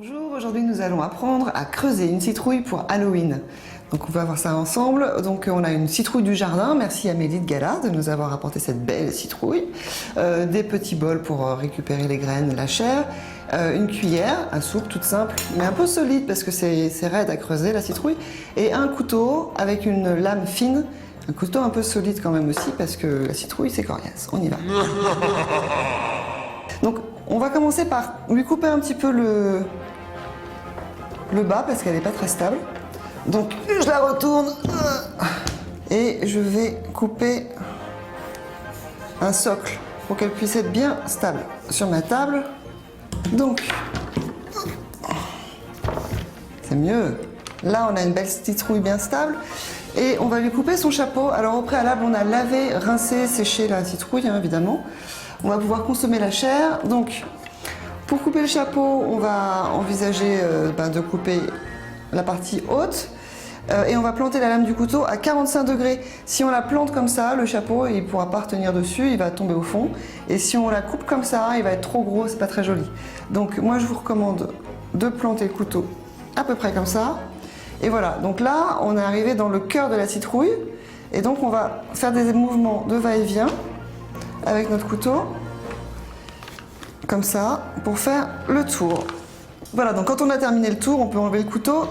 Bonjour, aujourd'hui nous allons apprendre à creuser une citrouille pour Halloween. Donc on va voir ça ensemble. Donc on a une citrouille du jardin, merci Amélie de Gala de nous avoir apporté cette belle citrouille. Des petits bols pour récupérer les graines, la chair. Une cuillère à soupe toute simple, mais un peu solide parce que c'est raide à creuser la citrouille. Et un couteau avec une lame fine. Un couteau un peu solide quand même aussi parce que la citrouille c'est coriace. On y va. Donc on va commencer par lui couper un petit peu le bas parce qu'elle n'est pas très stable. Donc je la retourne et je vais couper un socle pour qu'elle puisse être bien stable sur ma table. Donc c'est mieux. Là on a une belle citrouille bien stable et on va lui couper son chapeau. Alors au préalable on a lavé, rincé, séché la citrouille hein, évidemment. On va pouvoir consommer la chair. Donc pour couper le chapeau, on va envisager de couper la partie haute et on va planter la lame du couteau à 45 degrés. Si on la plante comme ça, le chapeau il ne pourra pas retenir dessus, il va tomber au fond. Et si on la coupe comme ça, il va être trop gros, c'est pas très joli. Donc moi je vous recommande de planter le couteau à peu près comme ça. Et voilà, donc là on est arrivé dans le cœur de la citrouille et donc on va faire des mouvements de va-et-vient avec notre couteau. Comme ça, pour faire le tour. Voilà, donc quand on a terminé le tour, on peut enlever le couteau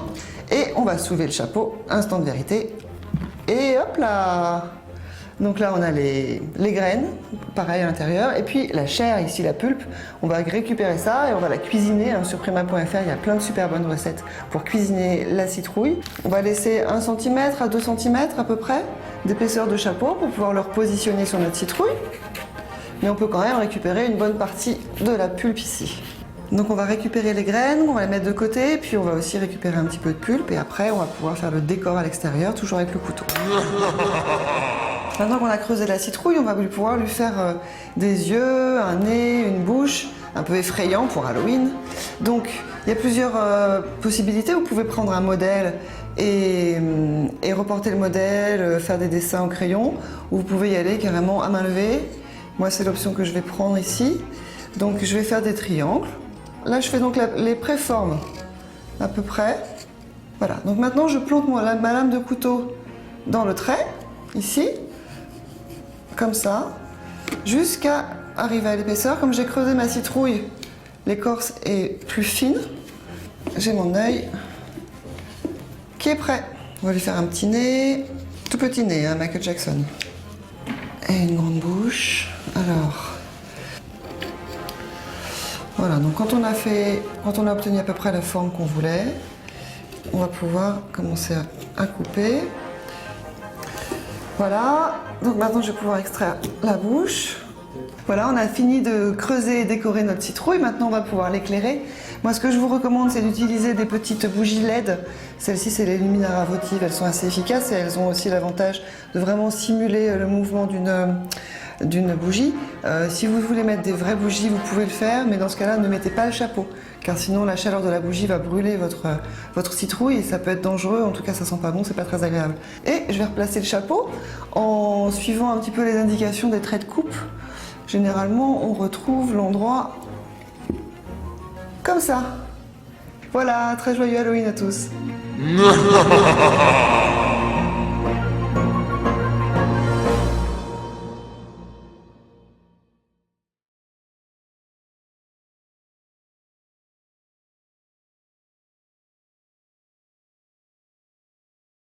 et on va soulever le chapeau, instant de vérité. Et hop là! Donc là, on a les graines, pareil à l'intérieur, et puis la chair, ici la pulpe, on va récupérer ça et on va la cuisiner. Hein, sur prima.fr, il y a plein de super bonnes recettes pour cuisiner la citrouille. On va laisser 1 cm à 2 cm à peu près d'épaisseur de chapeau pour pouvoir le repositionner sur notre citrouille. Mais on peut quand même récupérer une bonne partie de la pulpe ici. Donc on va récupérer les graines, on va les mettre de côté, puis on va aussi récupérer un petit peu de pulpe et après on va pouvoir faire le décor à l'extérieur, toujours avec le couteau. Maintenant qu'on a creusé la citrouille, on va pouvoir lui faire des yeux, un nez, une bouche, un peu effrayant pour Halloween. Donc il y a plusieurs possibilités, vous pouvez prendre un modèle et reporter le modèle, faire des dessins au crayon, ou vous pouvez y aller carrément à main levée. Moi, c'est l'option que je vais prendre ici. Donc, je vais faire des triangles. Là, je fais donc les préformes à peu près. Voilà. Donc maintenant, je plante ma lame de couteau dans le trait, ici, comme ça, jusqu'à arriver à l'épaisseur. Comme j'ai creusé ma citrouille, l'écorce est plus fine. J'ai mon œil qui est prêt. On va lui faire un petit nez, tout petit nez, hein, Michael Jackson. Et une grande bouche. Alors, voilà, donc quand on a obtenu à peu près la forme qu'on voulait, on va pouvoir commencer à couper. Voilà, donc maintenant je vais pouvoir extraire la bouche. Voilà, on a fini de creuser et décorer notre citrouille, maintenant on va pouvoir l'éclairer. Moi ce que je vous recommande c'est d'utiliser des petites bougies LED. Celles-ci c'est les luminaires à votive, elles sont assez efficaces et elles ont aussi l'avantage de vraiment simuler le mouvement d'une bougie. Si vous voulez mettre des vraies bougies, vous pouvez le faire, mais dans ce cas-là, ne mettez pas le chapeau, car sinon la chaleur de la bougie va brûler votre citrouille et ça peut être dangereux, en tout cas ça sent pas bon, c'est pas très agréable. Et je vais replacer le chapeau en suivant un petit peu les indications des traits de coupe. Généralement, on retrouve l'endroit comme ça. Voilà, très joyeux Halloween à tous.